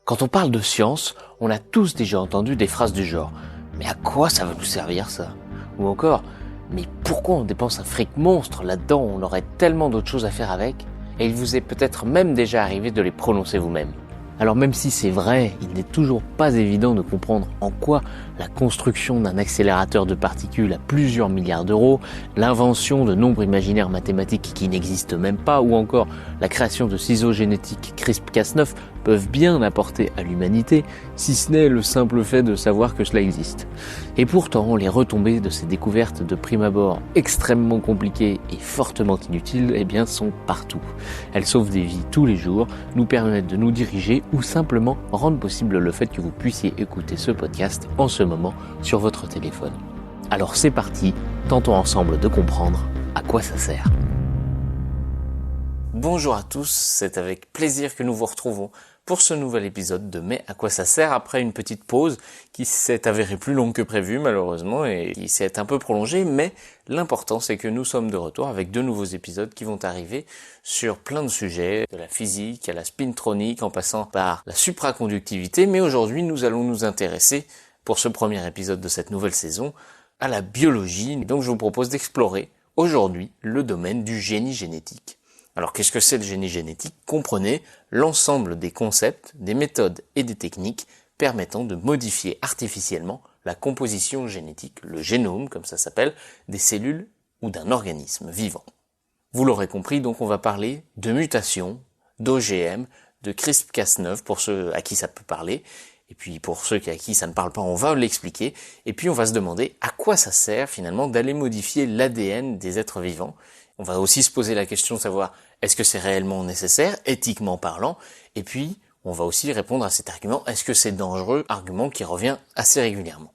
Quand on parle de science, on a tous déjà entendu des phrases du genre « Mais à quoi ça va nous servir ça ?» Ou encore « Mais pourquoi on dépense un fric monstre là-dedans, on aurait tellement d'autres choses à faire avec ?» Et il vous est peut-être même déjà arrivé de les prononcer vous-même. Alors même si c'est vrai, il n'est toujours pas évident de comprendre en quoi la construction d'un accélérateur de particules à plusieurs milliards d'euros, l'invention de nombres imaginaires mathématiques qui n'existent même pas, ou encore la création de ciseaux génétiques CRISPR-Cas9 peuvent bien apporter à l'humanité, si ce n'est le simple fait de savoir que cela existe. Et pourtant, les retombées de ces découvertes de prime abord extrêmement compliquées et fortement inutiles, sont partout. Elles sauvent des vies tous les jours, nous permettent de nous diriger ou simplement rendent possible le fait que vous puissiez écouter ce podcast en ce moment sur votre téléphone. Alors c'est parti, tentons ensemble de comprendre à quoi ça sert. Bonjour à tous, c'est avec plaisir que nous vous retrouvons pour ce nouvel épisode de Mais à quoi ça sert, après une petite pause qui s'est avérée plus longue que prévu malheureusement et qui s'est un peu prolongée, mais l'important c'est que nous sommes de retour avec de nouveaux épisodes qui vont arriver sur plein de sujets, de la physique à la spintronique en passant par la supraconductivité, mais aujourd'hui nous allons nous intéresser pour ce premier épisode de cette nouvelle saison à la biologie, et donc je vous propose d'explorer aujourd'hui le domaine du génie génétique. Alors qu'est-ce que c'est le génie génétique ? Comprenez l'ensemble des concepts, des méthodes et des techniques permettant de modifier artificiellement la composition génétique, le génome comme ça s'appelle, des cellules ou d'un organisme vivant. Vous l'aurez compris, donc on va parler de mutation, d'OGM, de CRISPR-Cas9 pour ceux à qui ça peut parler, et puis pour ceux à qui ça ne parle pas, on va l'expliquer, et puis on va se demander à quoi ça sert finalement d'aller modifier l'ADN des êtres vivants. On va aussi se poser la question de savoir est-ce que c'est réellement nécessaire, éthiquement parlant, et puis on va aussi répondre à cet argument, est-ce que c'est dangereux, argument qui revient assez régulièrement.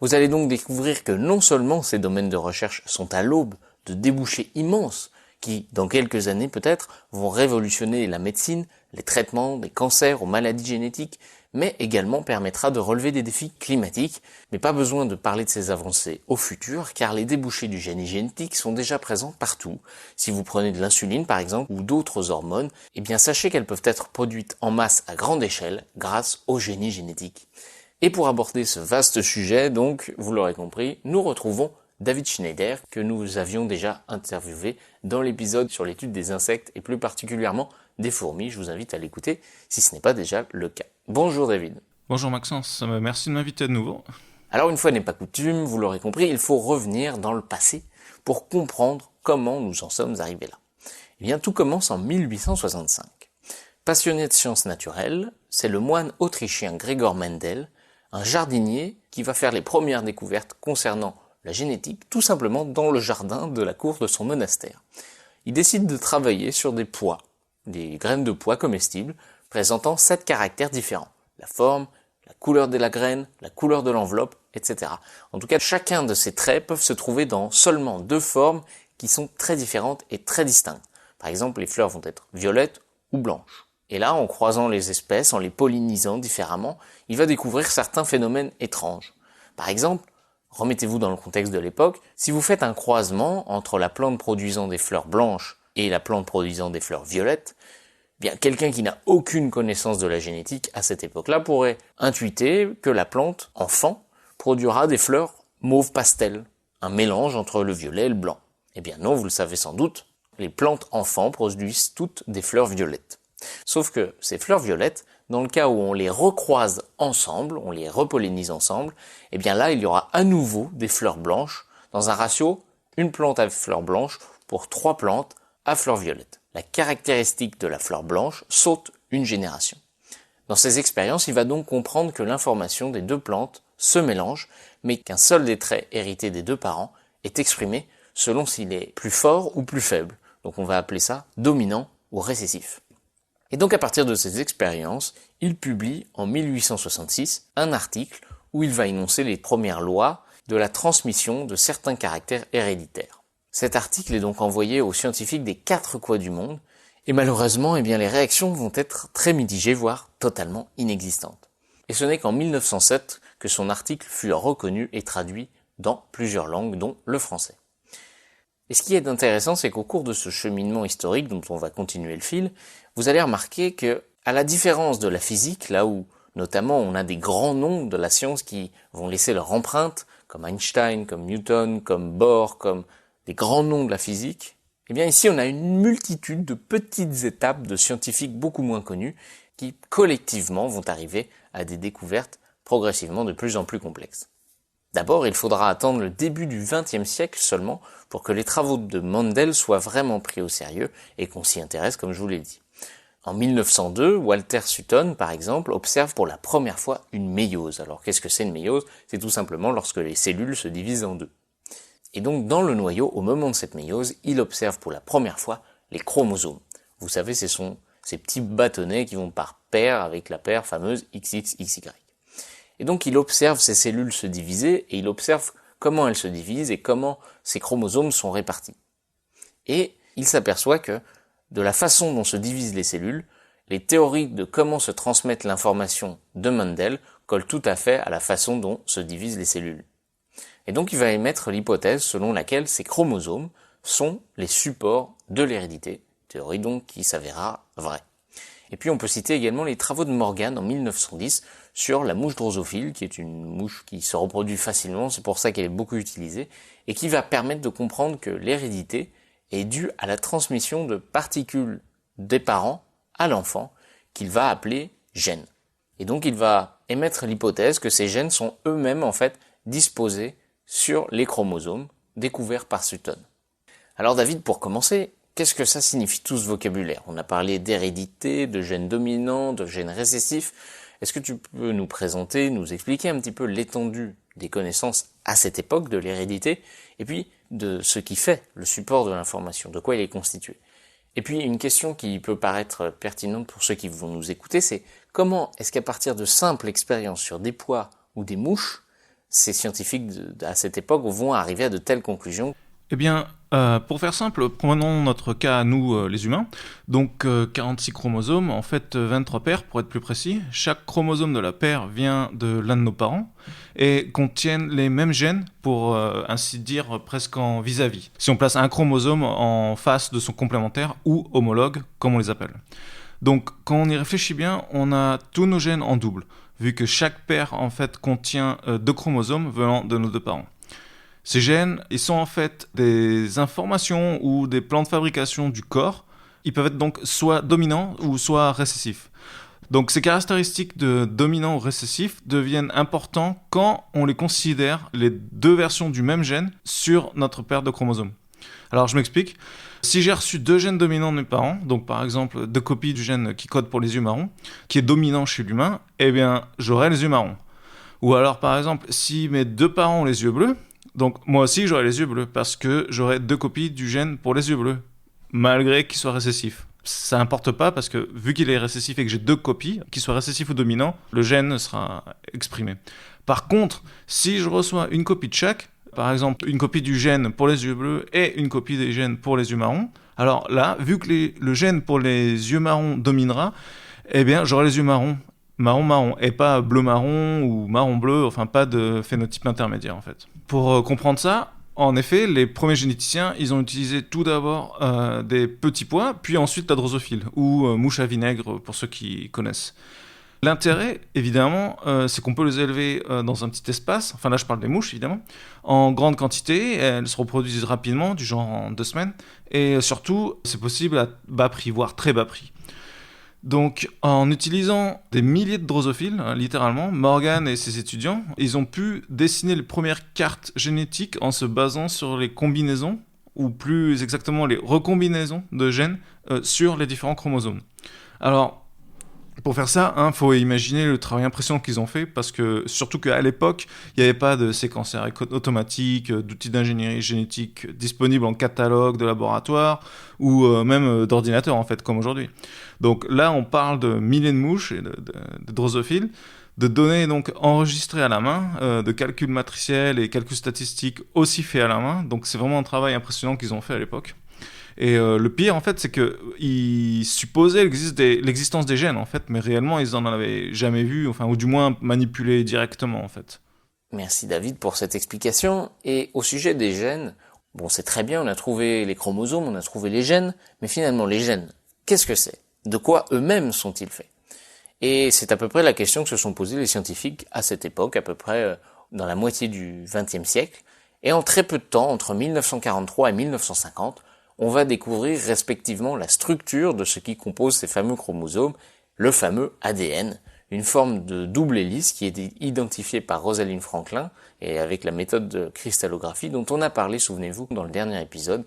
Vous allez donc découvrir que non seulement ces domaines de recherche sont à l'aube de débouchés immenses, qui, dans quelques années peut-être, vont révolutionner la médecine, les traitements des cancers aux maladies génétiques, mais également permettra de relever des défis climatiques, mais pas besoin de parler de ces avancées au futur, car les débouchés du génie génétique sont déjà présents partout. Si vous prenez de l'insuline par exemple, ou d'autres hormones, sachez qu'elles peuvent être produites en masse à grande échelle grâce au génie génétique. Et pour aborder ce vaste sujet, donc, vous l'aurez compris, nous retrouvons David Schneider, que nous avions déjà interviewé dans l'épisode sur l'étude des insectes et plus particulièrement des fourmis. Je vous invite à l'écouter si ce n'est pas déjà le cas. Bonjour David. Bonjour Maxence, merci de m'inviter de nouveau. Alors une fois n'est pas coutume, vous l'aurez compris, il faut revenir dans le passé pour comprendre comment nous en sommes arrivés là. Tout commence en 1865. Passionné de sciences naturelles, c'est le moine autrichien Gregor Mendel, un jardinier qui va faire les premières découvertes concernant la génétique, tout simplement dans le jardin de la cour de son monastère. Il décide de travailler sur des pois, des graines de pois comestibles, présentant 7 caractères différents. La forme, la couleur de la graine, la couleur de l'enveloppe, etc. En tout cas, chacun de ces traits peuvent se trouver dans seulement 2 formes qui sont très différentes et très distinctes. Par exemple, les fleurs vont être violettes ou blanches. Et là, en croisant les espèces, en les pollinisant différemment, il va découvrir certains phénomènes étranges. Par exemple, remettez-vous dans le contexte de l'époque, si vous faites un croisement entre la plante produisant des fleurs blanches et la plante produisant des fleurs violettes, quelqu'un qui n'a aucune connaissance de la génétique à cette époque-là pourrait intuiter que la plante, enfant, produira des fleurs mauve pastel, un mélange entre le violet et le blanc. Non, vous le savez sans doute, les plantes enfants produisent toutes des fleurs violettes. Sauf que ces fleurs violettes, dans le cas où on les recroise ensemble, on les repollinise ensemble, là il y aura à nouveau des fleurs blanches dans un ratio une plante à fleurs blanches pour 3 plantes à fleurs violettes. La caractéristique de la fleur blanche saute une génération. Dans ces expériences, il va donc comprendre que l'information des 2 plantes se mélange, mais qu'un seul des traits hérités des 2 parents est exprimé selon s'il est plus fort ou plus faible. Donc on va appeler ça dominant ou récessif. Et donc à partir de ces expériences, il publie en 1866 un article où il va énoncer les premières lois de la transmission de certains caractères héréditaires. Cet article est donc envoyé aux scientifiques des 4 coins du monde, et malheureusement, les réactions vont être très mitigées, voire totalement inexistantes. Et ce n'est qu'en 1907 que son article fut reconnu et traduit dans plusieurs langues, dont le français. Et ce qui est intéressant, c'est qu'au cours de ce cheminement historique, dont on va continuer le fil, vous allez remarquer que À la différence de la physique, là où notamment on a des grands noms de la science qui vont laisser leur empreinte, comme Einstein, comme Newton, comme Bohr, comme des grands noms de la physique, eh bien ici on a une multitude de petites étapes de scientifiques beaucoup moins connus qui collectivement vont arriver à des découvertes progressivement de plus en plus complexes. D'abord, il faudra attendre le début du XXe siècle seulement pour que les travaux de Mendel soient vraiment pris au sérieux et qu'on s'y intéresse comme je vous l'ai dit. En 1902, Walter Sutton, par exemple, observe pour la première fois une méiose. Alors qu'est-ce que c'est une méiose? C'est tout simplement lorsque les cellules se divisent en deux. Et donc dans le noyau, au moment de cette méiose, il observe pour la première fois les chromosomes. Vous savez, ce sont ces petits bâtonnets qui vont par paire avec la paire fameuse XXXY. Et donc il observe ces cellules se diviser et il observe comment elles se divisent et comment ces chromosomes sont répartis. Et il s'aperçoit que de la façon dont se divisent les cellules, les théories de comment se transmettre l'information de Mendel collent tout à fait à la façon dont se divisent les cellules. Et donc il va émettre l'hypothèse selon laquelle ces chromosomes sont les supports de l'hérédité, théorie donc qui s'avéra vraie. Et puis on peut citer également les travaux de Morgan en 1910 sur la mouche drosophile, qui est une mouche qui se reproduit facilement, c'est pour ça qu'elle est beaucoup utilisée, et qui va permettre de comprendre que l'hérédité est due à la transmission de particules des parents à l'enfant, qu'il va appeler gènes. Et donc il va émettre l'hypothèse que ces gènes sont eux-mêmes en fait disposés sur les chromosomes découverts par Sutton. Alors David, pour commencer, qu'est-ce que ça signifie tout ce vocabulaire? On a parlé d'hérédité, de gènes dominants, de gènes récessifs. Est-ce que tu peux nous présenter, nous expliquer un petit peu l'étendue des connaissances à cette époque de l'hérédité, et puis de ce qui fait le support de l'information, de quoi il est constitué? Et puis une question qui peut paraître pertinente pour ceux qui vont nous écouter, c'est comment est-ce qu'à partir de simples expériences sur des pois ou des mouches, ces scientifiques à cette époque vont arriver à de telles conclusions? Eh bien, pour faire simple, prenons notre cas à nous, les humains. Donc, 46 chromosomes, en fait 23 paires pour être plus précis. Chaque chromosome de la paire vient de l'un de nos parents et contiennent les mêmes gènes pour ainsi dire presque en vis-à-vis. Si on place un chromosome en face de son complémentaire ou homologue, comme on les appelle. Donc, quand on y réfléchit bien, on a tous nos gènes en double, vu que chaque paire en fait contient 2 chromosomes venant de nos 2 parents. Ces gènes, ils sont en fait des informations ou des plans de fabrication du corps. Ils peuvent être donc soit dominants ou soit récessifs. Donc ces caractéristiques de dominant ou récessif deviennent importants quand on les considère les 2 versions du même gène sur notre paire de chromosomes. Alors je m'explique. Si j'ai reçu 2 gènes dominants de mes parents, donc par exemple 2 copies du gène qui code pour les yeux marrons, qui est dominant chez l'humain, eh bien j'aurai les yeux marrons. Ou alors par exemple, si mes 2 parents ont les yeux bleus, donc moi aussi j'aurai les yeux bleus parce que j'aurai 2 copies du gène pour les yeux bleus, malgré qu'il soit récessif. Ça n'importe pas parce que vu qu'il est récessif et que j'ai 2 copies, qu'il soit récessif ou dominant, le gène sera exprimé. Par contre, si je reçois une copie de chaque, par exemple une copie du gène pour les yeux bleus et une copie des gènes pour les yeux marrons, alors là, vu que le gène pour les yeux marrons dominera, eh bien j'aurai les yeux marrons marron et pas bleu-marron ou marron-bleu, enfin pas de phénotype intermédiaire en fait. Pour comprendre ça, en effet, les premiers généticiens, ils ont utilisé tout d'abord des petits pois, puis ensuite la drosophile, ou mouche à vinaigre pour ceux qui connaissent. L'intérêt, évidemment, c'est qu'on peut les élever dans un petit espace, enfin là je parle des mouches évidemment, en grande quantité, elles se reproduisent rapidement, du genre en 2 semaines, et surtout c'est possible à bas prix, voire très bas prix. Donc, en utilisant des milliers de drosophiles, littéralement, Morgan et ses étudiants, ils ont pu dessiner les premières cartes génétiques en se basant sur les combinaisons, ou plus exactement les recombinaisons de gènes sur les différents chromosomes. Alors, pour faire ça, faut imaginer le travail impressionnant qu'ils ont fait, parce que surtout qu'à l'époque, il n'y avait pas de séquenceurs automatiques, d'outils d'ingénierie génétique disponibles en catalogue de laboratoire, ou même d'ordinateur en fait, comme aujourd'hui. Donc là, on parle de milliers de mouches et de drosophiles, de données donc enregistrées à la main, de calculs matriciels et calculs statistiques aussi faits à la main. Donc c'est vraiment un travail impressionnant qu'ils ont fait à l'époque. Et le pire, en fait, c'est qu'ils supposaient l'existence des gènes, en fait, mais réellement, ils n'en avaient jamais vu, enfin, ou du moins manipulé directement, en fait. Merci David pour cette explication. Et au sujet des gènes, bon, c'est très bien, on a trouvé les chromosomes, on a trouvé les gènes, mais finalement, les gènes, qu'est-ce que c'est? De quoi eux-mêmes sont-ils faits? Et c'est à peu près la question que se sont posées les scientifiques à cette époque, à peu près dans la moitié du XXe siècle. Et en très peu de temps, entre 1943 et 1950, on va découvrir respectivement la structure de ce qui compose ces fameux chromosomes, le fameux ADN, une forme de double hélice qui est identifiée par Rosalind Franklin et avec la méthode de cristallographie dont on a parlé, souvenez-vous, dans le dernier épisode.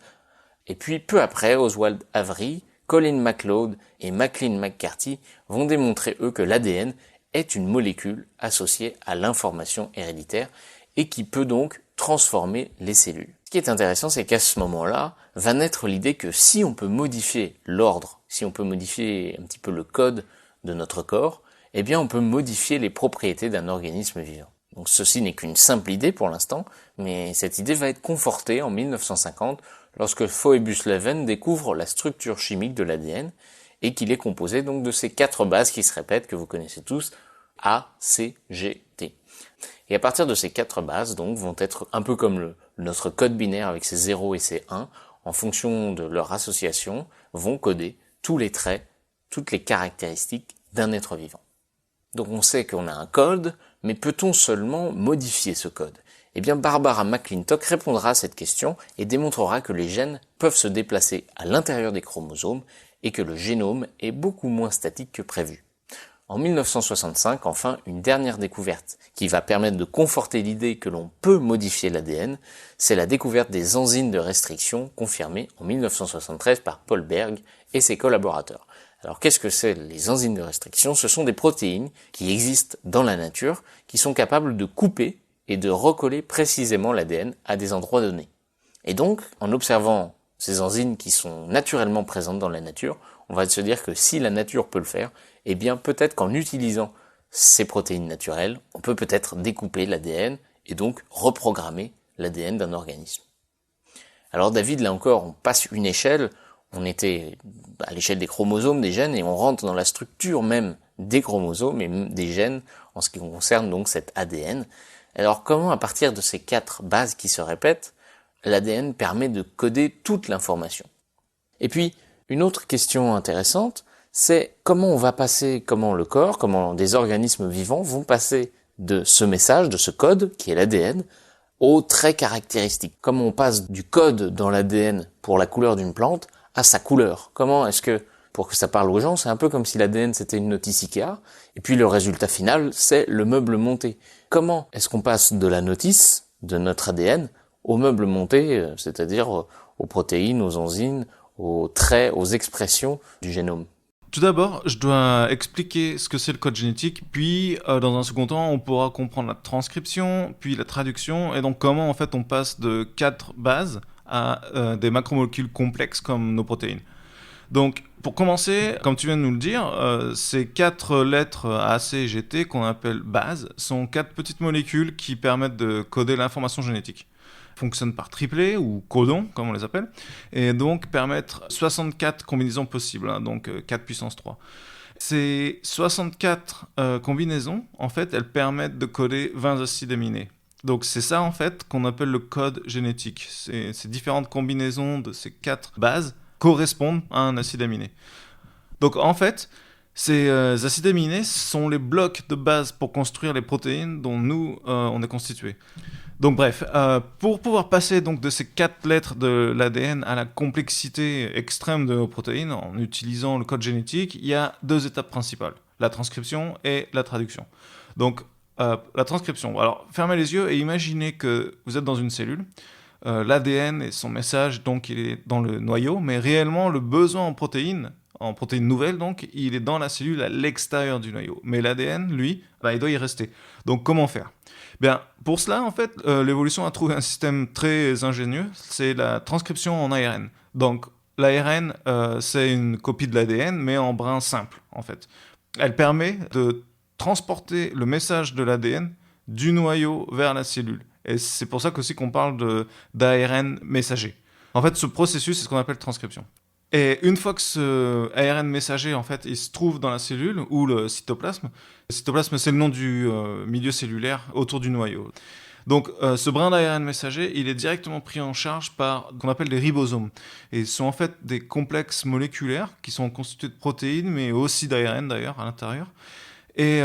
Et puis peu après, Oswald Avery, Colin MacLeod et Maclean McCarthy vont démontrer eux que l'ADN est une molécule associée à l'information héréditaire et qui peut donc transformer les cellules. Ce qui est intéressant, c'est qu'à ce moment-là, va naître l'idée que si on peut modifier l'ordre, si on peut modifier un petit peu le code de notre corps, eh bien on peut modifier les propriétés d'un organisme vivant. Donc ceci n'est qu'une simple idée pour l'instant, mais cette idée va être confortée en 1950 lorsque Phoebus Leven découvre la structure chimique de l'ADN et qu'il est composé donc de ces 4 bases qui se répètent, que vous connaissez tous, A, C, G, T. Et à partir de ces 4 bases, donc, vont être un peu comme notre code binaire avec ses 0 et ses 1, en fonction de leur association, vont coder tous les traits, toutes les caractéristiques d'un être vivant. Donc on sait qu'on a un code, mais peut-on seulement modifier ce code ? Eh bien Barbara McClintock répondra à cette question et démontrera que les gènes peuvent se déplacer à l'intérieur des chromosomes et que le génome est beaucoup moins statique que prévu. En 1965, enfin, une dernière découverte qui va permettre de conforter l'idée que l'on peut modifier l'ADN, c'est la découverte des enzymes de restriction confirmée en 1973 par Paul Berg et ses collaborateurs. Alors qu'est-ce que c'est les enzymes de restriction ? Ce sont des protéines qui existent dans la nature, qui sont capables de couper et de recoller précisément l'ADN à des endroits donnés. Et donc, en observant ces enzymes qui sont naturellement présentes dans la nature, on va se dire que si la nature peut le faire, eh bien peut-être qu'en utilisant ces protéines naturelles, on peut peut-être découper l'ADN et donc reprogrammer l'ADN d'un organisme. Alors David, là encore, on passe une échelle, on était à l'échelle des chromosomes, des gènes, et on rentre dans la structure même des chromosomes et des gènes en ce qui concerne donc cet ADN. Alors comment, à partir de ces 4 bases qui se répètent, l'ADN permet de coder toute l'information ? Et puis, une autre question intéressante, c'est comment le corps, comment des organismes vivants vont passer de ce message, de ce code, qui est l'ADN, aux traits caractéristiques. Comment on passe du code dans l'ADN pour la couleur d'une plante à sa couleur. Comment est-ce que, pour que ça parle aux gens, c'est un peu comme si l'ADN c'était une notice Ikea, et puis le résultat final, c'est le meuble monté. Comment est-ce qu'on passe de la notice, de notre ADN, au meuble monté, c'est-à-dire aux protéines, aux enzymes, aux traits, aux expressions du génome ? Tout d'abord, je dois expliquer ce que c'est le code génétique, puis dans un second temps, on pourra comprendre la transcription, puis la traduction, et donc comment en fait on passe de 4 bases à des macromolécules complexes comme nos protéines. Donc, pour commencer, comme tu viens de nous le dire, ces 4 lettres A, C, G, T qu'on appelle bases sont 4 petites molécules qui permettent de coder l'information génétique. Fonctionnent par triplet ou codon, comme on les appelle, et donc permettre 64 combinaisons possibles, hein, donc 4 puissance 3. Ces 64 combinaisons, en fait, elles permettent de coder 20 acides aminés. Donc c'est ça, en fait, qu'on appelle le code génétique. Ces différentes combinaisons de ces 4 bases correspondent à un acide aminé. Donc en fait, ces acides aminés sont les blocs de base pour construire les protéines dont nous, on est constitués. Donc bref, pour pouvoir passer donc de ces 4 lettres de l'ADN à la complexité extrême de nos protéines, en utilisant le code génétique, il y a 2 étapes principales, la transcription et la traduction. Donc la transcription, alors fermez les yeux et imaginez que vous êtes dans une cellule, l'ADN et son message, donc il est dans le noyau, mais réellement le besoin en protéines nouvelles, donc il est dans la cellule à l'extérieur du noyau. Mais l'ADN, lui, il doit y rester. Donc comment faire ? Bien, pour cela, en fait, l'évolution a trouvé un système très ingénieux, c'est la transcription en ARN. Donc, l'ARN, c'est une copie de l'ADN, mais en brin simple, en fait. Elle permet de transporter le message de l'ADN du noyau vers la cellule. Et c'est pour ça qu'aussi qu'on parle d'ARN messager. En fait, ce processus, c'est ce qu'on appelle transcription. Et une fois que ce ARN messager, en fait, il se trouve dans la cellule, ou le cytoplasme, c'est le nom du milieu cellulaire autour du noyau. Donc, ce brin d'ARN messager, il est directement pris en charge par ce qu'on appelle des ribosomes. Et ce sont en fait des complexes moléculaires qui sont constitués de protéines, mais aussi d'ARN d'ailleurs, à l'intérieur. Et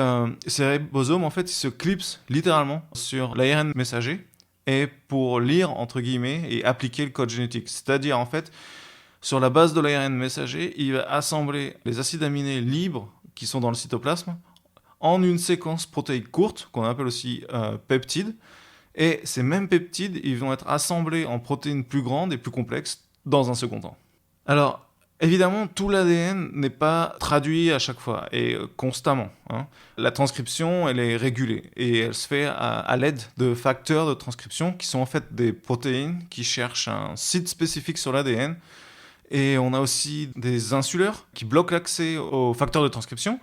ces ribosomes, en fait, ils se clipsent littéralement sur l'ARN messager et pour lire, entre guillemets, et appliquer le code génétique. C'est-à-dire, en fait, sur la base de l'ARN messager, il va assembler les acides aminés libres qui sont dans le cytoplasme en une séquence protéique courte, qu'on appelle aussi peptides. Et ces mêmes peptides, ils vont être assemblés en protéines plus grandes et plus complexes dans un second temps. Alors, évidemment, tout l'ADN n'est pas traduit à chaque fois et constamment. La transcription, elle est régulée et elle se fait à l'aide de facteurs de transcription qui sont en fait des protéines qui cherchent un site spécifique sur l'ADN. Et on a aussi des insuleurs qui bloquent l'accès aux facteurs de transcription.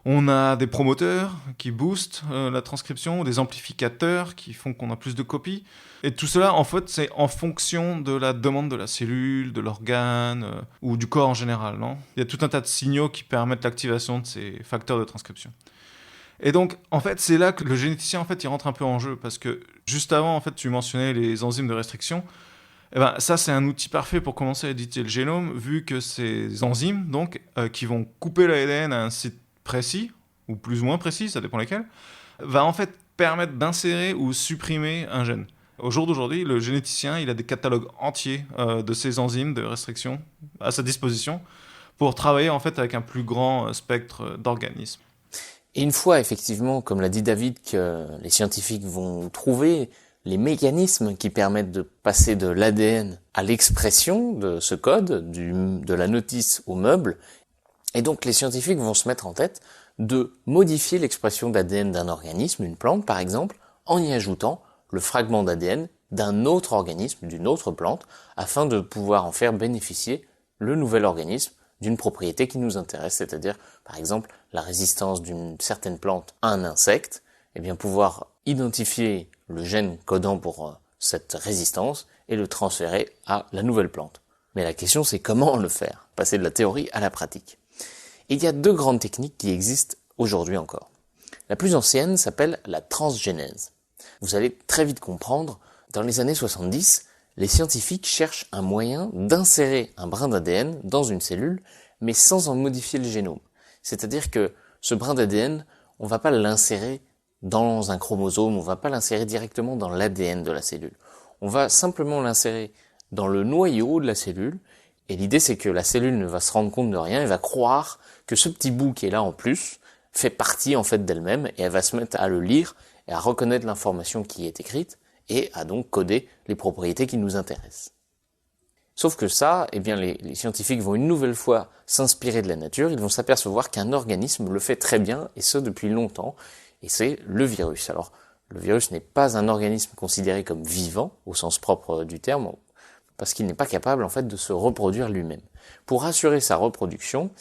On a des promoteurs qui boostent la transcription, des amplificateurs qui font qu'on a plus de copies. Et tout cela, en fait, c'est en fonction de la demande de la cellule, de l'organe ou du corps en général. Non ? Il y a tout un tas de signaux qui permettent l'activation de ces facteurs de transcription. Et donc, en fait, c'est là que le généticien, en fait, il rentre un peu en jeu. Parce que juste avant, en fait, tu mentionnais les enzymes de restriction. Eh ben, ça, c'est un outil parfait pour commencer à éditer le génome, vu que ces enzymes, donc, qui vont couper l'ADN à un site précis, ou plus ou moins précis, ça dépend lesquels, va en fait permettre d'insérer ou supprimer un gène. Au jour d'aujourd'hui, le généticien, il a des catalogues entiers de ces enzymes de restriction à sa disposition pour travailler en fait avec un plus grand spectre d'organismes. Et une fois, effectivement, comme l'a dit David, que les scientifiques vont trouver les mécanismes qui permettent de passer de l'ADN à l'expression de ce code, de la notice au meuble. Et donc les scientifiques vont se mettre en tête de modifier l'expression d'ADN d'un organisme, une plante par exemple, en y ajoutant le fragment d'ADN d'un autre organisme, d'une autre plante, afin de pouvoir en faire bénéficier le nouvel organisme d'une propriété qui nous intéresse, c'est-à-dire par exemple la résistance d'une certaine plante à un insecte, et bien pouvoir identifier le gène codant pour cette résistance et le transférer à la nouvelle plante. Mais la question c'est comment le faire, passer de la théorie à la pratique. Il y a deux grandes techniques qui existent aujourd'hui encore. La plus ancienne s'appelle la transgénèse. Vous allez très vite comprendre, dans les années 70, les scientifiques cherchent un moyen d'insérer un brin d'ADN dans une cellule, mais sans en modifier le génome. C'est-à-dire que ce brin d'ADN, on ne va pas l'insérer dans un chromosome, on ne va pas l'insérer directement dans l'ADN de la cellule. On va simplement l'insérer dans le noyau de la cellule, et l'idée c'est que la cellule ne va se rendre compte de rien, elle va croire que ce petit bout qui est là en plus fait partie en fait d'elle-même, et elle va se mettre à le lire et à reconnaître l'information qui est écrite, et à donc coder les propriétés qui nous intéressent. Sauf que ça, eh bien les scientifiques vont une nouvelle fois s'inspirer de la nature, ils vont s'apercevoir qu'un organisme le fait très bien, et ce depuis longtemps, et c'est le virus. Alors, le virus n'est pas un organisme considéré comme vivant, au sens propre du terme, parce qu'il n'est pas capable en fait de se reproduire lui-même. Pour assurer sa reproduction,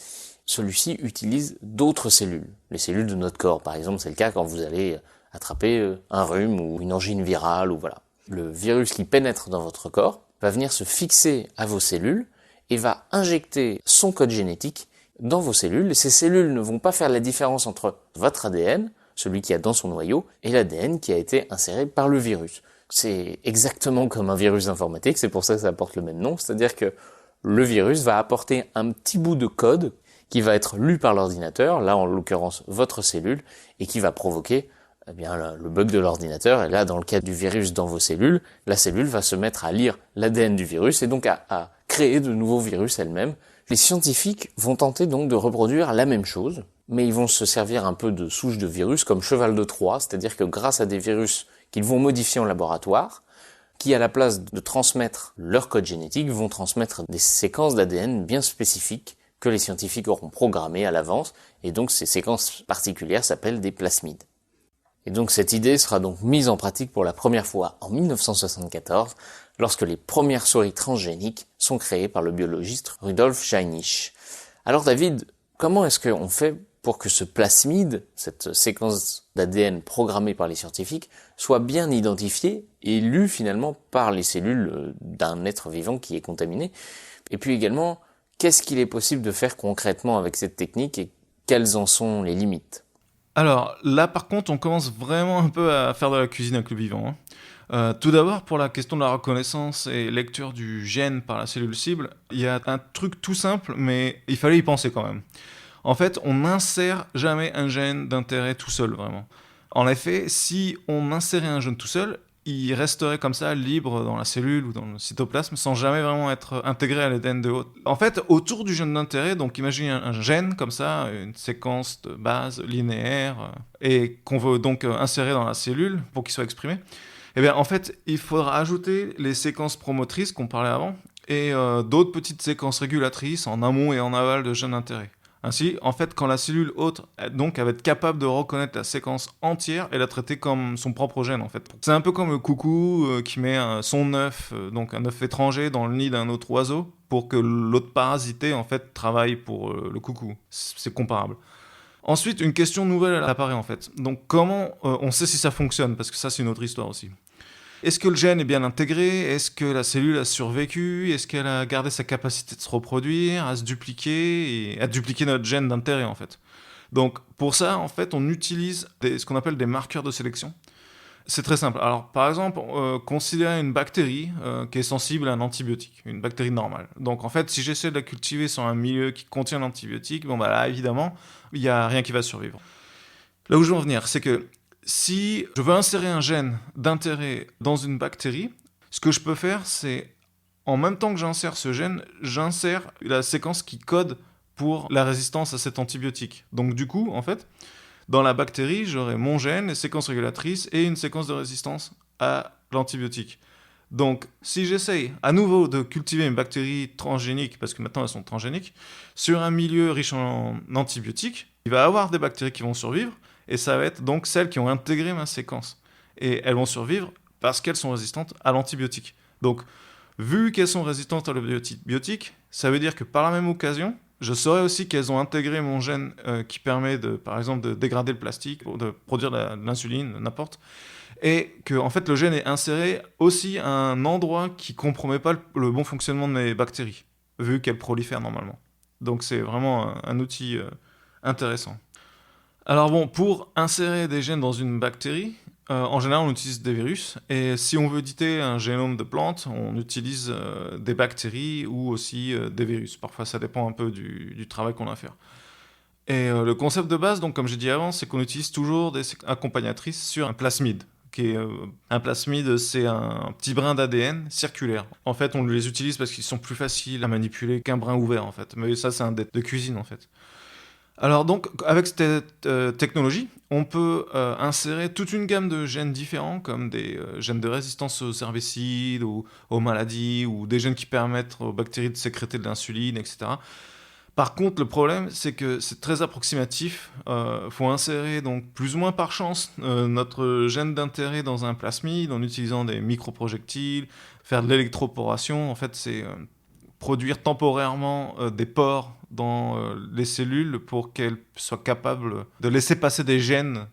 celui-ci utilise d'autres cellules, les cellules de notre corps. Par exemple, c'est le cas quand vous allez attraper un rhume ou une angine virale, ou voilà. Le virus qui pénètre dans votre corps va venir se fixer à vos cellules et va injecter son code génétique dans vos cellules. Et ces cellules ne vont pas faire la différence entre votre ADN, celui qui a dans son noyau, et l'ADN qui a été inséré par le virus. C'est exactement comme un virus informatique, c'est pour ça que ça porte le même nom, c'est-à-dire que le virus va apporter un petit bout de code qui va être lu par l'ordinateur, là en l'occurrence votre cellule, et qui va provoquer eh bien, le bug de l'ordinateur. Et là, dans le cas du virus dans vos cellules, la cellule va se mettre à lire l'ADN du virus et donc à créer de nouveaux virus elle-même. Les scientifiques vont tenter donc de reproduire la même chose, mais ils vont se servir un peu de souches de virus comme cheval de Troie, c'est-à-dire que grâce à des virus qu'ils vont modifier en laboratoire, qui à la place de transmettre leur code génétique, vont transmettre des séquences d'ADN bien spécifiques que les scientifiques auront programmées à l'avance, et donc ces séquences particulières s'appellent des plasmides. Et donc cette idée sera donc mise en pratique pour la première fois en 1974, lorsque les premières souris transgéniques sont créées par le biologiste Rudolf Jeinich. Alors David, comment est-ce qu'on fait pour que ce plasmide, cette séquence d'ADN programmée par les scientifiques, soit bien identifiée et lue finalement par les cellules d'un être vivant qui est contaminé? Et puis également, qu'est-ce qu'il est possible de faire concrètement avec cette technique et quelles en sont les limites? Alors là par contre on commence vraiment un peu à faire de la cuisine avec le vivant. Tout d'abord pour la question de la reconnaissance et lecture du gène par la cellule cible, il y a un truc tout simple mais il fallait y penser quand même. En fait, on n'insère jamais un gène d'intérêt tout seul, vraiment. En effet, si on insérait un gène tout seul, il resterait comme ça, libre dans la cellule ou dans le cytoplasme, sans jamais vraiment être intégré à l'ADN de l'autre. En fait, autour du gène d'intérêt, donc imaginez un gène comme ça, une séquence de base linéaire, et qu'on veut donc insérer dans la cellule pour qu'il soit exprimé, eh bien, en fait, il faudra ajouter les séquences promotrices qu'on parlait avant, et d'autres petites séquences régulatrices en amont et en aval de gènes d'intérêt. Ainsi, en fait, quand la cellule hôte, donc, elle va être capable de reconnaître la séquence entière et la traiter comme son propre gène, en fait. C'est un peu comme le coucou qui met son œuf, donc un œuf étranger, dans le nid d'un autre oiseau pour que l'autre parasité, en fait, travaille pour le coucou. C'est comparable. Ensuite, une question nouvelle elle apparaît, en fait. Donc, comment on sait si ça fonctionne? Parce que ça, c'est une autre histoire aussi. Est-ce que le gène est bien intégré? Est-ce que la cellule a survécu? Est-ce qu'elle a gardé sa capacité de se reproduire, à se dupliquer, et à dupliquer notre gène d'intérêt, en fait? Donc, pour ça, en fait, on utilise ce qu'on appelle des marqueurs de sélection. C'est très simple. Alors, par exemple, considérez une bactérie qui est sensible à un antibiotique, une bactérie normale. Donc, en fait, si j'essaie de la cultiver sur un milieu qui contient l'antibiotique, bon, bah là, évidemment, il n'y a rien qui va survivre. Là où je veux en venir, c'est que si je veux insérer un gène d'intérêt dans une bactérie, ce que je peux faire, c'est, en même temps que j'insère ce gène, j'insère la séquence qui code pour la résistance à cet antibiotique. Donc du coup, en fait, dans la bactérie, j'aurai mon gène, les séquences régulatrices et une séquence de résistance à l'antibiotique. Donc, si j'essaye à nouveau de cultiver une bactérie transgénique, parce que maintenant elles sont transgéniques, sur un milieu riche en antibiotiques, il va y avoir des bactéries qui vont survivre, et ça va être donc celles qui ont intégré ma séquence. Et elles vont survivre parce qu'elles sont résistantes à l'antibiotique. Donc, vu qu'elles sont résistantes à l'antibiotique, ça veut dire que par la même occasion, je saurais aussi qu'elles ont intégré mon gène qui permet, par exemple, de dégrader le plastique, de produire de l'insuline, n'importe. Et que, en fait, le gène est inséré aussi à un endroit qui ne compromet pas le bon fonctionnement de mes bactéries, vu qu'elles prolifèrent normalement. Donc, c'est vraiment un outil intéressant. Alors bon, pour insérer des gènes dans une bactérie, en général on utilise des virus, et si on veut éditer un génome de plante, on utilise des bactéries ou aussi des virus. Parfois ça dépend un peu du travail qu'on a à faire. Et le concept de base, donc comme j'ai dit avant, c'est qu'on utilise toujours des accompagnatrices sur un plasmide. Un plasmide, c'est un petit brin d'ADN circulaire. En fait, on les utilise parce qu'ils sont plus faciles à manipuler qu'un brin ouvert, en fait. Mais ça, c'est un dé de cuisine, en fait. Alors donc, avec cette technologie, on peut insérer toute une gamme de gènes différents, comme des gènes de résistance aux herbicides, ou aux maladies, ou des gènes qui permettent aux bactéries de sécréter de l'insuline, etc. Par contre, le problème, c'est que c'est très approximatif. Faut insérer donc plus ou moins par chance notre gène d'intérêt dans un plasmide en utilisant des microprojectiles, faire de l'électroporation. En fait, c'est produire temporairement des pores dans les cellules pour qu'elles soient capables de laisser passer des gènes.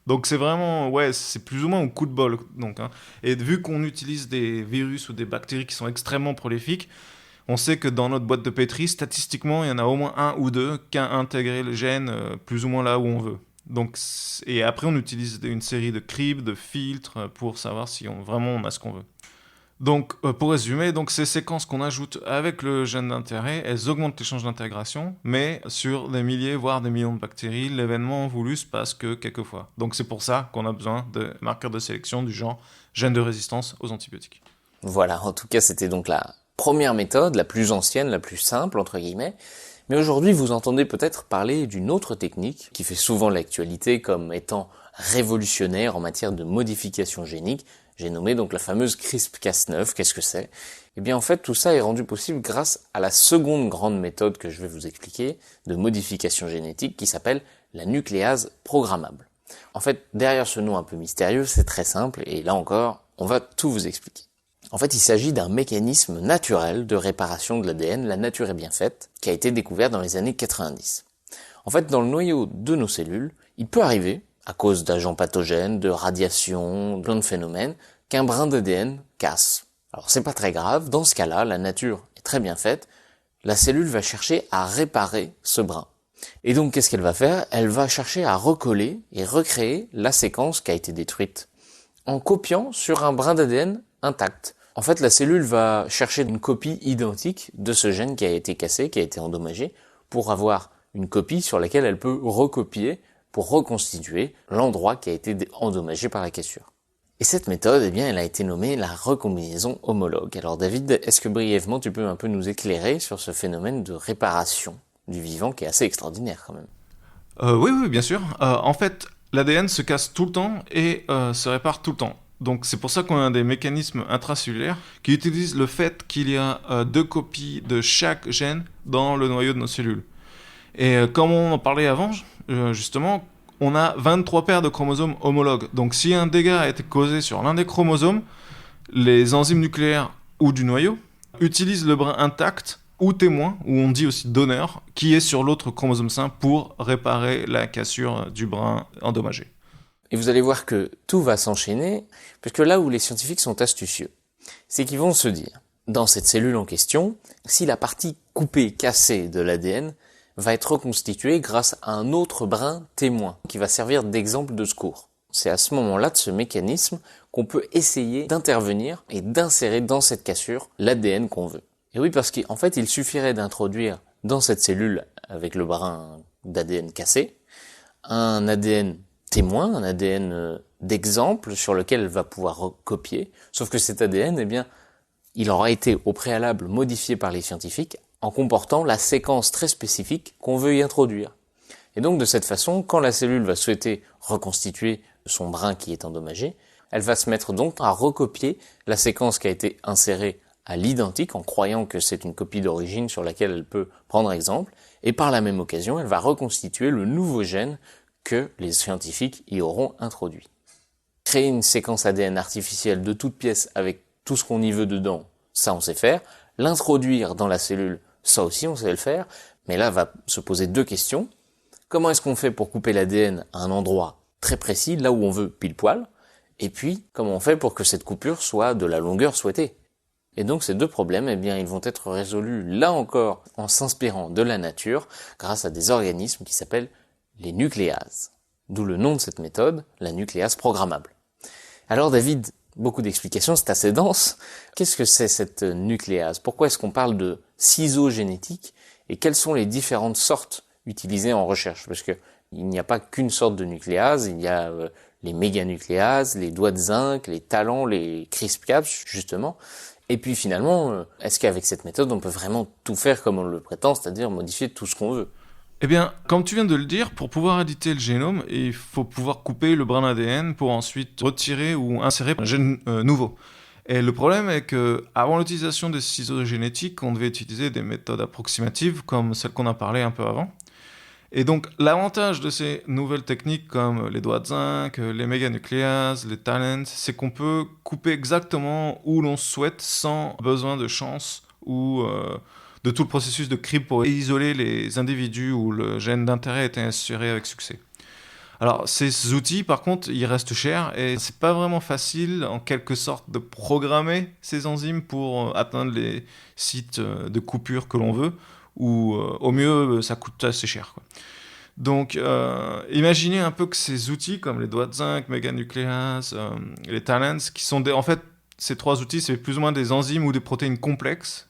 Donc c'est vraiment, ouais, c'est plus ou moins au coup de bol. Donc, hein. Et vu qu'on utilise des virus ou des bactéries qui sont extrêmement prolifiques, on sait que dans notre boîte de pétri, statistiquement, il y en a au moins un ou deux qui a intégré le gène plus ou moins là où on veut. Donc, et après, on utilise une série de cribs, de filtres pour savoir si vraiment on a ce qu'on veut. Donc, pour résumer, donc ces séquences qu'on ajoute avec le gène d'intérêt, elles augmentent l'échange d'intégration, mais sur des milliers, voire des millions de bactéries, l'événement voulu se passe que quelques fois. Donc c'est pour ça qu'on a besoin de marqueurs de sélection du genre gène de résistance aux antibiotiques. Voilà, en tout cas c'était donc la première méthode, la plus ancienne, la plus simple entre guillemets. Mais aujourd'hui vous entendez peut-être parler d'une autre technique qui fait souvent l'actualité comme étant révolutionnaire en matière de modification génique. J'ai nommé donc la fameuse CRISPR-Cas9. Qu'est-ce que c'est? Eh bien en fait tout ça est rendu possible grâce à la seconde grande méthode que je vais vous expliquer de modification génétique qui s'appelle la nucléase programmable. En fait derrière ce nom un peu mystérieux c'est très simple et là encore on va tout vous expliquer. En fait il s'agit d'un mécanisme naturel de réparation de l'ADN, la nature est bien faite, qui a été découvert dans les années 90. En fait dans le noyau de nos cellules, il peut arriver à cause d'agents pathogènes, de radiation, plein de phénomènes, qu'un brin d'ADN casse. Alors c'est pas très grave, dans ce cas-là, la nature est très bien faite, la cellule va chercher à réparer ce brin. Et donc qu'est-ce qu'elle va faire? Elle va chercher à recoller et recréer la séquence qui a été détruite, en copiant sur un brin d'ADN intact. En fait, la cellule va chercher une copie identique de ce gène qui a été cassé, qui a été endommagé, pour avoir une copie sur laquelle elle peut recopier pour reconstituer l'endroit qui a été endommagé par la cassure. Et cette méthode, eh bien, elle a été nommée la recombinaison homologue. Alors David, est-ce que brièvement tu peux un peu nous éclairer sur ce phénomène de réparation du vivant qui est assez extraordinaire quand même? Oui, bien sûr. En fait, l'ADN se casse tout le temps et se répare tout le temps. Donc c'est pour ça qu'on a des mécanismes intracellulaires qui utilisent le fait qu'il y a 2 copies de chaque gène dans le noyau de nos cellules. Et comme on en parlait avant, justement, on a 23 paires de chromosomes homologues. Donc si un dégât a été causé sur l'un des chromosomes, les enzymes nucléaires ou du noyau utilisent le brin intact ou témoin, ou on dit aussi donneur, qui est sur l'autre chromosome sain pour réparer la cassure du brin endommagé. Et vous allez voir que tout va s'enchaîner, parce que là où les scientifiques sont astucieux, c'est qu'ils vont se dire, dans cette cellule en question, si la partie coupée, cassée de l'ADN va être reconstituée grâce à un autre brin témoin, qui va servir d'exemple de secours. C'est à ce moment-là de ce mécanisme qu'on peut essayer d'intervenir et d'insérer dans cette cassure l'ADN qu'on veut. Et oui, parce qu'en fait, il suffirait d'introduire dans cette cellule, avec le brin d'ADN cassé, un ADN témoin, un ADN d'exemple sur lequel elle va pouvoir recopier, sauf que cet ADN, eh bien, il aura été au préalable modifié par les scientifiques en comportant la séquence très spécifique qu'on veut y introduire. Et donc, de cette façon, quand la cellule va souhaiter reconstituer son brin qui est endommagé, elle va se mettre donc à recopier la séquence qui a été insérée à l'identique en croyant que c'est une copie d'origine sur laquelle elle peut prendre exemple, et par la même occasion, elle va reconstituer le nouveau gène que les scientifiques y auront introduit. Créer une séquence ADN artificielle de toutes pièces avec tout ce qu'on y veut dedans, ça on sait faire. L'introduire dans la cellule, ça aussi on sait le faire, mais là va se poser 2 questions. Comment est-ce qu'on fait pour couper l'ADN à un endroit très précis, là où on veut pile poil? Et puis, comment on fait pour que cette coupure soit de la longueur souhaitée? Et donc ces 2 problèmes, eh bien, ils vont être résolus là encore en s'inspirant de la nature grâce à des organismes qui s'appellent les nucléases. D'où le nom de cette méthode, la nucléase programmable. Alors David, beaucoup d'explications, c'est assez dense. Qu'est-ce que c'est cette nucléase? Pourquoi est-ce qu'on parle de ciseaux génétiques? Et quelles sont les différentes sortes utilisées en recherche? Parce que il n'y a pas qu'une sorte de nucléase, il y a les méganucléases, les doigts de zinc, les talents, les CRISPR-Cas, justement. Et puis finalement, est-ce qu'avec cette méthode, on peut vraiment tout faire comme on le prétend, c'est-à-dire modifier tout ce qu'on veut? Eh bien, comme tu viens de le dire, pour pouvoir éditer le génome, il faut pouvoir couper le brin d'ADN pour ensuite retirer ou insérer un gène nouveau. Et le problème est que, avant l'utilisation des ciseaux génétiques, on devait utiliser des méthodes approximatives comme celles qu'on a parlé un peu avant. Et donc, l'avantage de ces nouvelles techniques comme les doigts de zinc, les méganucléases, les talents, c'est qu'on peut couper exactement où l'on souhaite sans besoin de chance ou de tout le processus de crible pour isoler les individus où le gène d'intérêt était inséré avec succès. Alors, ces outils, par contre, ils restent chers et c'est pas vraiment facile, en quelque sorte, de programmer ces enzymes pour atteindre les sites de coupure que l'on veut, ou au mieux, ça coûte assez cher, quoi. Donc, imaginez un peu que ces outils, comme les doigts de zinc, méganucléases, les talents, qui sont en fait, ces 3 outils, c'est plus ou moins des enzymes ou des protéines complexes.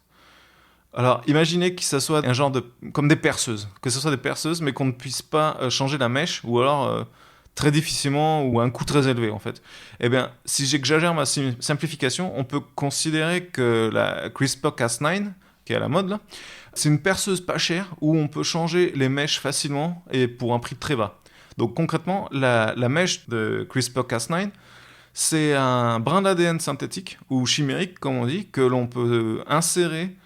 Alors, imaginez que ça soit un genre de... comme des perceuses. Que ce soit des perceuses, mais qu'on ne puisse pas changer la mèche, ou alors très difficilement, ou à un coût très élevé, en fait. Eh bien, si j'exagère ma simplification, on peut considérer que la CRISPR-Cas9, qui est à la mode, là, c'est une perceuse pas chère, où on peut changer les mèches facilement, et pour un prix très bas. Donc, concrètement, la mèche de CRISPR-Cas9, c'est un brin d'ADN synthétique, ou chimérique, comme on dit, que l'on peut insérer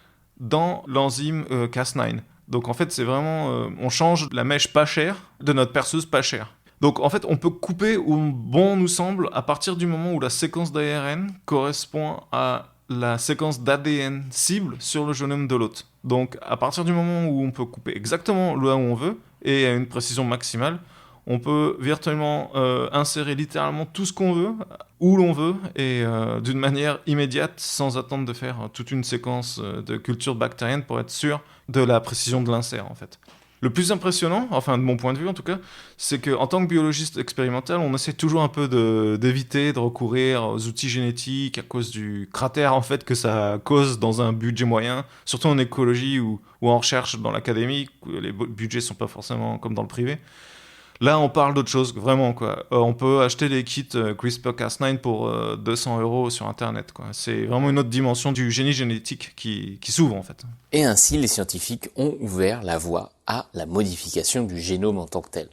dans l'enzyme Cas9. Donc en fait, c'est vraiment... on change la mèche pas chère de notre perceuse pas chère. Donc en fait, on peut couper où bon nous semble à partir du moment où la séquence d'ARN correspond à la séquence d'ADN cible sur le génome de l'hôte. Donc à partir du moment où on peut couper exactement là où on veut et à une précision maximale, on peut virtuellement insérer littéralement tout ce qu'on veut, où l'on veut, et d'une manière immédiate, sans attendre de faire toute une séquence de culture bactérienne pour être sûr de la précision de l'insert, en fait. Le plus impressionnant, enfin de mon point de vue en tout cas, c'est qu'en tant que biologiste expérimental, on essaie toujours un peu d'éviter de recourir aux outils génétiques à cause du cratère en fait que ça cause dans un budget moyen, surtout en écologie ou en recherche dans l'académie, où les budgets sont pas forcément comme dans le privé. Là, on parle d'autre chose, vraiment, quoi. On peut acheter les kits CRISPR-Cas9 pour 200 € sur Internet, quoi. C'est vraiment une autre dimension du génie génétique qui s'ouvre, en fait. Et ainsi, les scientifiques ont ouvert la voie à la modification du génome en tant que tel.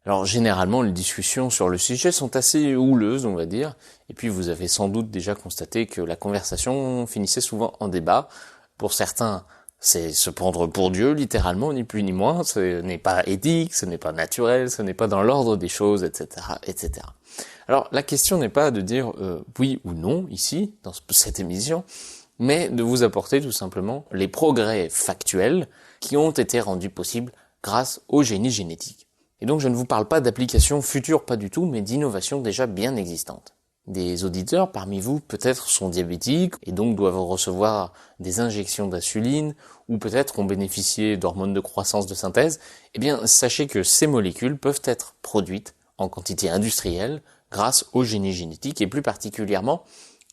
Alors généralement, les discussions sur le sujet sont assez houleuses, on va dire, et puis vous avez sans doute déjà constaté que la conversation finissait souvent en débat. Pour certains, c'est se prendre pour Dieu, littéralement, ni plus ni moins, ce n'est pas éthique, ce n'est pas naturel, ce n'est pas dans l'ordre des choses, etc., etc. Alors la question n'est pas de dire oui ou non, ici, dans cette émission, mais de vous apporter tout simplement les progrès factuels qui ont été rendus possibles grâce au génie génétique. Et donc je ne vous parle pas d'applications futures, pas du tout, mais d'innovations déjà bien existantes. Des auditeurs parmi vous peut-être sont diabétiques et donc doivent recevoir des injections d'insuline ou peut-être ont bénéficié d'hormones de croissance de synthèse. Eh bien sachez que ces molécules peuvent être produites en quantité industrielle grâce au génie génétique et plus particulièrement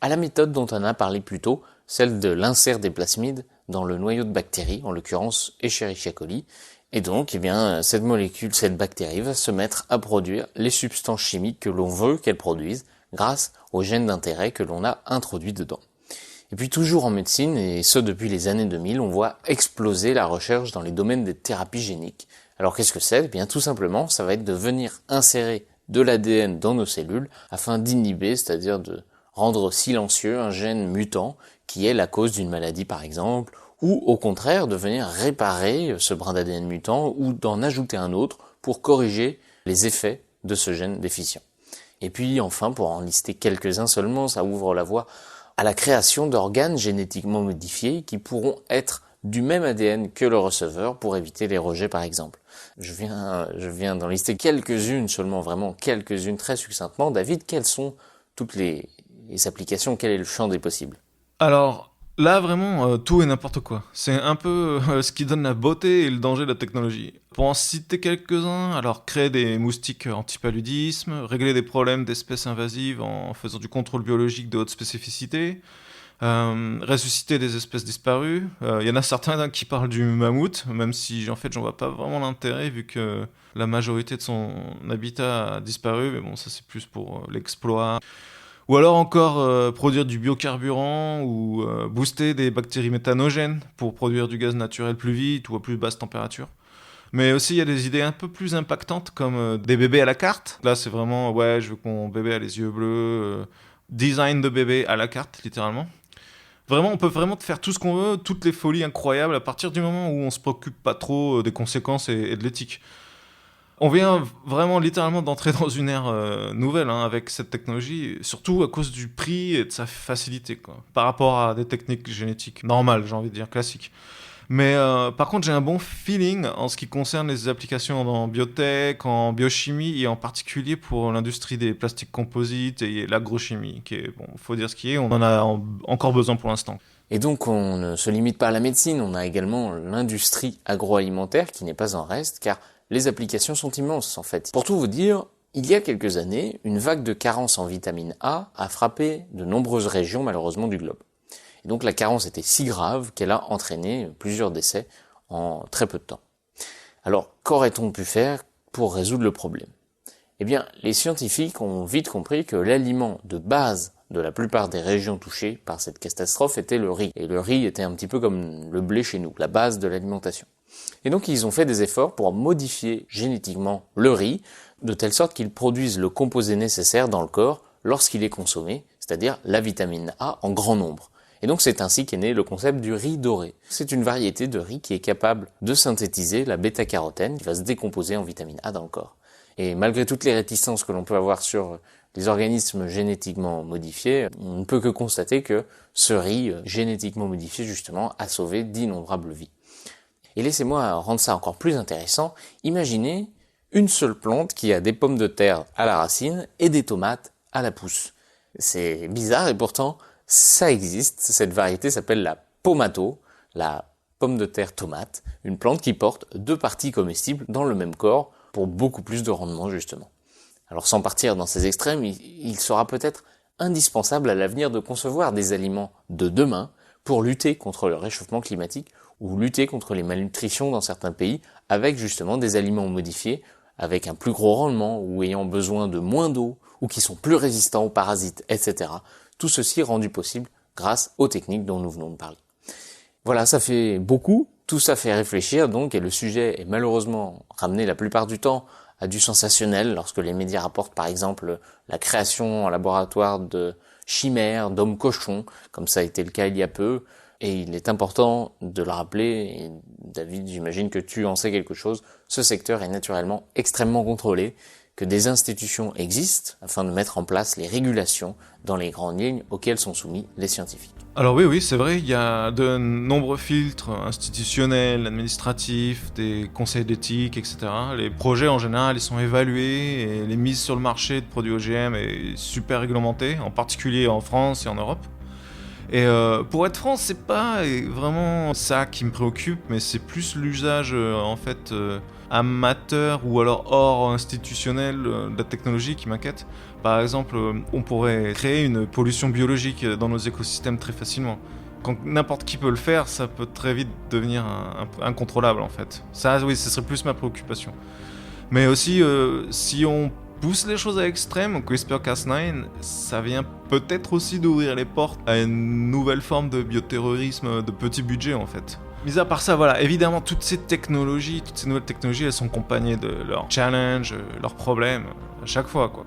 à la méthode dont on a parlé plus tôt, celle de l'insert des plasmides dans le noyau de bactéries, en l'occurrence Escherichia coli. Et donc, eh bien, cette molécule, cette bactérie va se mettre à produire les substances chimiques que l'on veut qu'elle produise grâce aux gènes d'intérêt que l'on a introduits dedans. Et puis toujours en médecine, et ce depuis les années 2000, on voit exploser la recherche dans les domaines des thérapies géniques. Alors qu'est-ce que c'est ? Eh bien tout simplement, ça va être de venir insérer de l'ADN dans nos cellules afin d'inhiber, c'est-à-dire de rendre silencieux un gène mutant qui est la cause d'une maladie par exemple, ou au contraire de venir réparer ce brin d'ADN mutant ou d'en ajouter un autre pour corriger les effets de ce gène déficient. Et puis enfin, pour en lister quelques-uns seulement, ça ouvre la voie à la création d'organes génétiquement modifiés qui pourront être du même ADN que le receveur pour éviter les rejets par exemple. Je viens d'en lister quelques-unes seulement, vraiment quelques-unes très succinctement. David, quelles sont toutes les applications, quel est le champ des possibles ? Alors, là, vraiment, tout et n'importe quoi. C'est un peu ce qui donne la beauté et le danger de la technologie. Pour en citer quelques-uns, alors créer des moustiques anti-paludisme, régler des problèmes d'espèces invasives en faisant du contrôle biologique de haute spécificité, ressusciter des espèces disparues. Il y en a certains qui parlent du mammouth, même si en fait j'en vois pas vraiment l'intérêt vu que la majorité de son habitat a disparu, mais bon, ça c'est plus pour l'exploit. Ou alors encore produire du biocarburant ou booster des bactéries méthanogènes pour produire du gaz naturel plus vite ou à plus basse température. Mais aussi il y a des idées un peu plus impactantes comme des bébés à la carte. Là c'est vraiment, ouais, je veux que mon bébé a les yeux bleus, design de bébé à la carte littéralement. Vraiment, on peut vraiment faire tout ce qu'on veut, toutes les folies incroyables à partir du moment où on se préoccupe pas trop des conséquences et de l'éthique. On vient vraiment littéralement d'entrer dans une ère nouvelle avec cette technologie, surtout à cause du prix et de sa facilité, quoi, par rapport à des techniques génétiques normales, j'ai envie de dire, classiques. Mais par contre, j'ai un bon feeling en ce qui concerne les applications en biotech, en biochimie et en particulier pour l'industrie des plastiques composites et l'agrochimie, qui est, bon, faut dire ce qui est, on en a encore besoin pour l'instant. Et donc on ne se limite pas à la médecine, on a également l'industrie agroalimentaire qui n'est pas en reste, car les applications sont immenses en fait. Pour tout vous dire, il y a quelques années, une vague de carence en vitamine A a frappé de nombreuses régions malheureusement du globe. Et donc la carence était si grave qu'elle a entraîné plusieurs décès en très peu de temps. Alors qu'aurait-on pu faire pour résoudre le problème ? Eh bien, les scientifiques ont vite compris que l'aliment de base de la plupart des régions touchées par cette catastrophe était le riz. Et le riz était un petit peu comme le blé chez nous, la base de l'alimentation. Et donc ils ont fait des efforts pour modifier génétiquement le riz, de telle sorte qu'il produise le composé nécessaire dans le corps lorsqu'il est consommé, c'est-à-dire la vitamine A en grand nombre. Et donc c'est ainsi qu'est né le concept du riz doré. C'est une variété de riz qui est capable de synthétiser la bêta-carotène qui va se décomposer en vitamine A dans le corps. Et malgré toutes les réticences que l'on peut avoir sur les organismes génétiquement modifiés, on ne peut que constater que ce riz génétiquement modifié justement a sauvé d'innombrables vies. Et laissez-moi rendre ça encore plus intéressant, imaginez une seule plante qui a des pommes de terre à la racine et des tomates à la pousse. C'est bizarre et pourtant ça existe, cette variété s'appelle la pomato, la pommes de terre, tomates, une plante qui porte 2 parties comestibles dans le même corps pour beaucoup plus de rendement justement. Alors sans partir dans ces extrêmes, il sera peut-être indispensable à l'avenir de concevoir des aliments de demain pour lutter contre le réchauffement climatique ou lutter contre les malnutritions dans certains pays avec justement des aliments modifiés avec un plus gros rendement ou ayant besoin de moins d'eau ou qui sont plus résistants aux parasites, etc. Tout ceci rendu possible grâce aux techniques dont nous venons de parler. Voilà, ça fait beaucoup, tout ça fait réfléchir donc, et le sujet est malheureusement ramené la plupart du temps à du sensationnel lorsque les médias rapportent par exemple la création en laboratoire de chimères, d'hommes cochons, comme ça a été le cas il y a peu, et il est important de le rappeler, et David, j'imagine que tu en sais quelque chose, ce secteur est naturellement extrêmement contrôlé, que des institutions existent afin de mettre en place les régulations dans les grandes lignes auxquelles sont soumis les scientifiques. Alors oui, c'est vrai, il y a de nombreux filtres institutionnels, administratifs, des conseils d'éthique, etc. Les projets en général, ils sont évalués et les mises sur le marché de produits OGM est super réglementée, en particulier en France et en Europe. Et pour être franc, c'est pas vraiment ça qui me préoccupe, mais c'est plus l'usage amateur ou alors hors institutionnel de la technologie qui m'inquiète. Par exemple, on pourrait créer une pollution biologique dans nos écosystèmes très facilement. Quand n'importe qui peut le faire, ça peut très vite devenir incontrôlable en fait. Ça, oui, ce serait plus ma préoccupation. Mais aussi, si on pousse les choses à l'extrême, CRISPR-Cas9, ça vient peut-être aussi d'ouvrir les portes à une nouvelle forme de bioterrorisme de petit budget en fait. Mis à part ça, voilà, évidemment, toutes ces nouvelles technologies, elles sont accompagnées de leurs challenges, leurs problèmes, à chaque fois, quoi.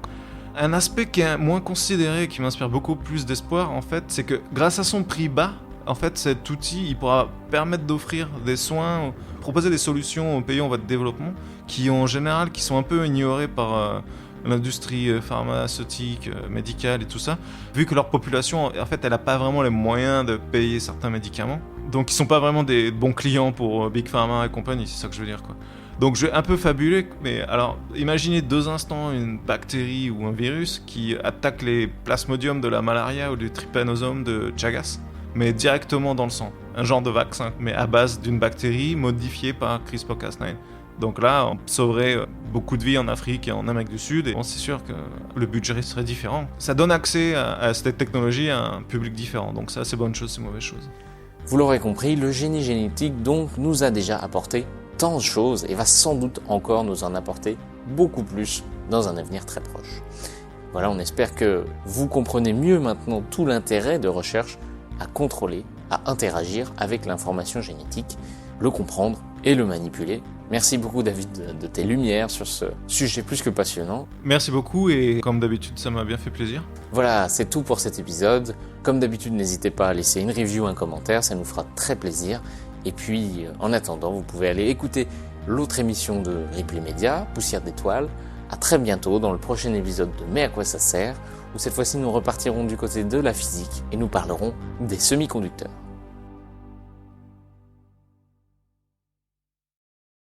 Un aspect qui est moins considéré, qui m'inspire beaucoup plus d'espoir, en fait, c'est que grâce à son prix bas, en fait, cet outil, il pourra permettre d'offrir des soins, proposer des solutions aux pays en voie de développement, qui en général, qui sont un peu ignorés par l'industrie pharmaceutique, médicale et tout ça, vu que leur population, en fait, elle n'a pas vraiment les moyens de payer certains médicaments. Donc ils sont pas vraiment des bons clients pour Big Pharma et compagnie, c'est ça que je veux dire, quoi. Donc je vais un peu fabuler, mais alors imaginez 2 instants une bactérie ou un virus qui attaque les plasmodiums de la malaria ou du trypanosome de Chagas, mais directement dans le sang. Un genre de vaccin, mais à base d'une bactérie modifiée par CRISPR-Cas9. Donc là, on sauverait beaucoup de vies en Afrique et en Amérique du Sud, et bon, c'est sûr que le budget serait différent. Ça donne accès à cette technologie à un public différent, donc ça c'est bonne chose, c'est mauvaise chose. Vous l'aurez compris, le génie génétique donc nous a déjà apporté tant de choses et va sans doute encore nous en apporter beaucoup plus dans un avenir très proche. Voilà, on espère que vous comprenez mieux maintenant tout l'intérêt de recherche à contrôler, à interagir avec l'information génétique, le comprendre et le manipuler. Merci beaucoup David de tes lumières sur ce sujet plus que passionnant. Merci beaucoup et comme d'habitude ça m'a bien fait plaisir. Voilà, c'est tout pour cet épisode. Comme d'habitude, n'hésitez pas à laisser une review, un commentaire, ça nous fera très plaisir. Et puis, en attendant, vous pouvez aller écouter l'autre émission de Ripley Media, Poussière d'étoiles. À très bientôt dans le prochain épisode de Mais à quoi ça sert, où cette fois-ci nous repartirons du côté de la physique et nous parlerons des semi-conducteurs.